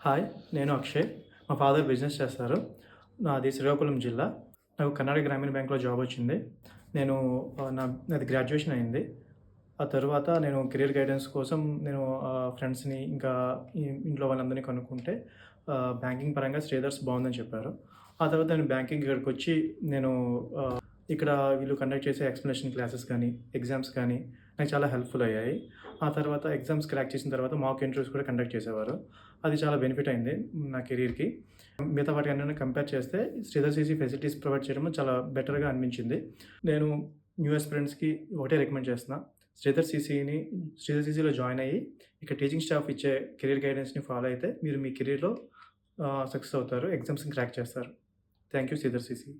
Hi! నేను అక్షయ్. మా father business చేస్తారు. నాది శ్రీకాకుళం జిల్లా. నాకు కర్ణాటక గ్రామీణ బ్యాంక్‌లో జాబొచ్చింది. నేను నాది గ్రాడ్యుయేషన్ అయింది. ఆ తరువాత నేను కెరియర్ గైడెన్స్ కోసం ఫ్రెండ్స్‌ని ఇంకా ఇంట్లో వాళ్ళందరిని కనుక్కుంటే బ్యాంకింగ్ పరంగా శ్రీధర్స్ బావుందని చెప్పారు. ఆ తర్వాత నేను బ్యాంకింగ్ ఇక్కడికొచ్చి నేను ఇక్కడ వీళ్ళు కండక్ట్ చేసే ఎక్స్‌ప్లనేషన్ క్లాసెస్ కానీ, ఎగ్జామ్స్ కానీ నాకు చాలా హెల్ప్‌ఫుల్ అయ్యాయి. ఆ తర్వాత ఎగ్జామ్స్ క్రాక్ చేసిన తర్వాత మాక్ ఇంటర్వ్యూస్ కూడా కండక్ట్ చేసేవారు. అది చాలా బెనిఫిట్ అయింది నా కెరియర్‌కి. మిగతా వాటికన్నిటిని కంపేర్ చేస్తే శ్రీధర్ సీసీ ఫెసిలిటీస్ ప్రొవైడ్ చేయడం చాలా బెటర్‌గా అనిపించింది. నేను న్యూ అస్పిరెంట్స్‌కి ఒకటే రికమెండ్ చేస్తున్నా. శ్రీధర్ సీసీలో జాయిన్ అయ్యి ఇక్కడ టీచింగ్ స్టాఫ్ ఇచ్చే కెరియర్ గైడెన్స్‌ని ఫాలో అయితే మీరు మీ కెరియర్‌లో సక్సెస్ అవుతారు. ఎగ్జామ్స్‌ని క్రాక్ చేస్తారు. Thank you Sridhar CC.